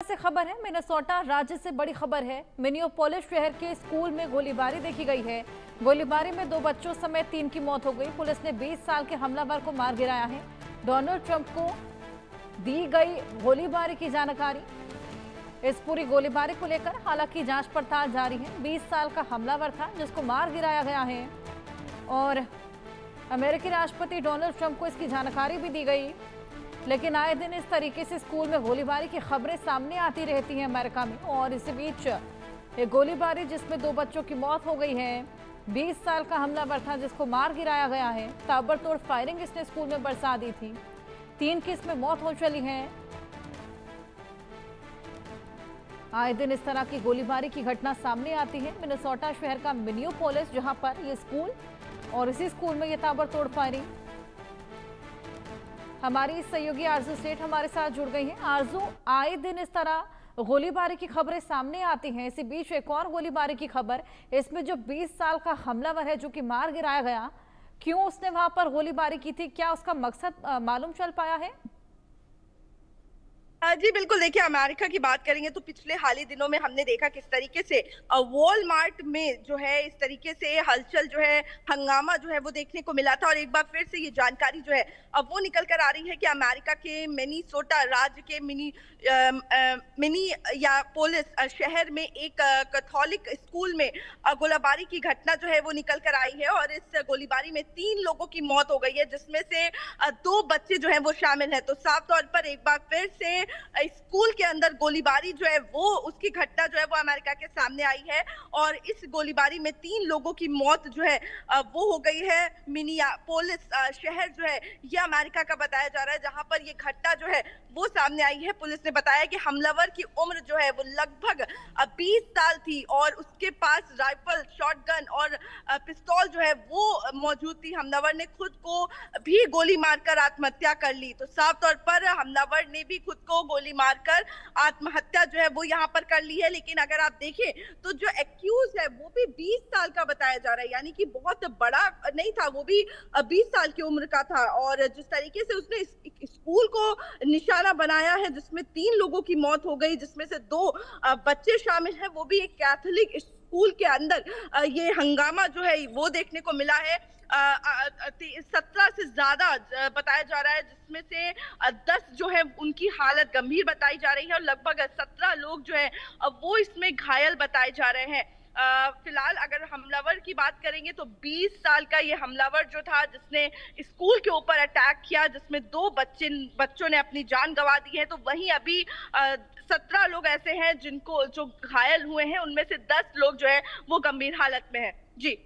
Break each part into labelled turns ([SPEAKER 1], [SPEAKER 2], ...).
[SPEAKER 1] से खबर है। मिनेसोटा राज्य से बड़ी खबर है। मिनियोपोलिस शहर के स्कूल में गोलीबारी देखी गई है। गोलीबारी में 2 बच्चों समेत 3 की मौत हो गई। पुलिस ने 20 साल के हमलावर को मार गिराया है। डोनाल्ड ट्रंप को दी गई गोलीबारी की जानकारी। इस पूरी गोलीबारी को लेकर हालांकि जांच पड़ताल जारी है। 20 साल का हमलावर था जिसको मार गिराया गया है और अमेरिकी राष्ट्रपति डोनाल्ड ट्रंप को इसकी जानकारी भी दी गई। लेकिन आए दिन इस तरीके से स्कूल में गोलीबारी की खबरें सामने आती रहती हैं अमेरिका में। और इसी बीच एक गोलीबारी जिसमें 2 बच्चों की मौत हो गई है। 20 साल का हमलावर था जिसको मार गिराया गया है। ताबड़तोड़ फायरिंग इसने स्कूल में बरसा दी थी। 3 की इसमें मौत हो चली है। आए दिन इस तरह की गोलीबारी की घटना सामने आती है। मिनेसोटा शहर का मिनियोपोलिस जहां पर ये स्कूल और इसी स्कूल में ये ताबड़तोड़ फायरिंग। हमारी सहयोगी आरजू सेठ हमारे साथ जुड़ गई हैं। आरजू, आए दिन इस तरह गोलीबारी की खबरें सामने आती हैं। इसी बीच एक और गोलीबारी की खबर, इसमें जो 20 साल का हमलावर है जो कि मार गिराया गया, क्यों उसने वहां पर गोलीबारी की थी, क्या उसका मकसद मालूम चल पाया है?
[SPEAKER 2] जी बिल्कुल, देखिए अमेरिका की बात करेंगे तो पिछले हाल ही दिनों में हमने देखा किस तरीके से वॉलमार्ट में जो है इस तरीके से हलचल जो है, हंगामा जो है वो देखने को मिला था। और एक बार फिर से ये जानकारी जो है अब वो निकल कर आ रही है कि अमेरिका के मिनीसोटा राज्य के मिनियापोलिस शहर में एक कैथोलिक स्कूल में गोलीबारी की घटना जो है वो निकल कर आई है। और इस गोलीबारी में 3 लोगों की मौत हो गई है, जिसमें से 2 बच्चे जो है वो शामिल है। तो साफ तौर पर एक बार फिर से स्कूल के अंदर गोलीबारी जो है वो उसकी घटना जो है वो अमेरिका के सामने आई है। और इस गोलीबारी में 3 लोगों की मौत जो है वो हो गई है। मिनियापोलिस शहर जो है ये अमेरिका का बताया जा रहा है, जहां पर ये घटना जो है वो सामने आई है। पुलिस ने बताया कि हमलावर की उम्र जो है वो लगभग 20 साल थी और उसके पास राइफल, शॉटगन और पिस्तौल जो है वो मौजूद थी। हमलावर ने खुद को भी गोली मारकर आत्महत्या कर ली। तो साफ तौर पर हमलावर ने भी खुद को गोली मारकर आत्महत्या जो है वो यहाँ पर कर ली है। लेकिन अगर आप देखें तो जो एक्यूज है वो भी 20 साल का बताया जा रहा है, यानी कि बहुत बड़ा नहीं था, वो भी 20 साल की उम्र का था। और जिस तरीके से उसने स्कूल को निशाना बनाया है, जिसमें 3 लोगों की मौत हो गई, जिसमें से 2 बच्चे शामिल हैं, वो भी एक कैथोलिक स्कूल के अंदर ये हंगामा जो है वो देखने को मिला है। 17 से ज्यादा बताया जा रहा है, जिसमें से 10 जो है उनकी हालत गंभीर बताई जा रही है और लगभग 17 लोग जो है वो इसमें घायल बताए जा रहे हैं। फिलहाल अगर हमलावर की बात करेंगे तो 20 साल का ये हमलावर जो था, जिसने स्कूल के ऊपर अटैक किया, जिसमें 2 बच्चों ने अपनी जान गंवा दी है। तो वहीं अभी 17 लोग ऐसे हैं जो घायल हुए हैं, उनमें से 10 लोग जो है वो गंभीर हालत में है। जी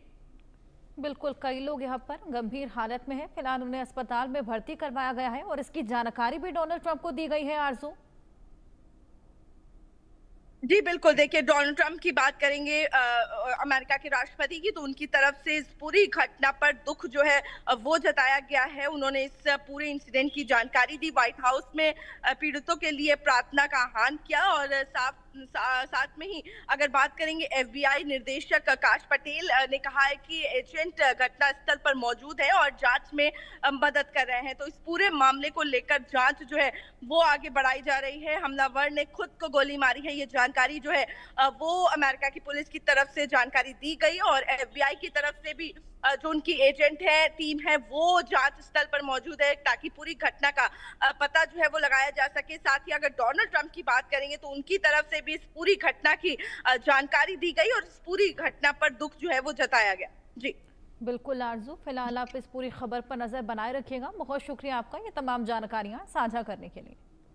[SPEAKER 1] बिल्कुल, कई लोग यहाँ पर गंभीर हालत में हैं। फिलहाल उन्हें अस्पताल में भर्ती करवाया गया है और इसकी जानकारी भी डोनाल्ड ट्रंप को दी गई है। आरजू,
[SPEAKER 2] जी बिल्कुल, देखिए डोनाल्ड ट्रंप की बात करेंगे अमेरिका के राष्ट्रपति की, तो उनकी तरफ से इस पूरी घटना पर दुख जो है वो जताया गया है। उन्होंने इस पूरे इंसिडेंट की जानकारी दी, व्हाइट हाउस में पीड़ितों के लिए प्रार्थना का आह्वान किया। और साथ में ही अगर बात करेंगे एफबीआई निर्देशक आकाश पटेल ने कहा है कि एजेंट घटना स्थल पर मौजूद है और जांच में मदद कर रहे हैं। तो इस पूरे मामले को लेकर जांच जो है वो आगे बढ़ाई जा रही है। हमलावर ने खुद को गोली मारी है, ये जानकारी जो है वो अमेरिका की पुलिस की तरफ से जानकारी दी गई। और एफबीआई की तरफ से भी जो उनकी एजेंट है, टीम है, वो जांच स्थल पर मौजूद है ताकि पूरी घटना का पता जो है वो लगाया जा सके। साथ ही अगर डोनाल्ड ट्रंप की बात करेंगे तो उनकी तरफ से भी इस पूरी घटना की जानकारी दी गई और इस पूरी घटना पर दुख जो है वो जताया गया। जी
[SPEAKER 1] बिल्कुल आरजू, फिलहाल आप इस पूरी खबर पर नजर बनाए रखिएगा। बहुत शुक्रिया आपका ये तमाम जानकारियां साझा करने के लिए।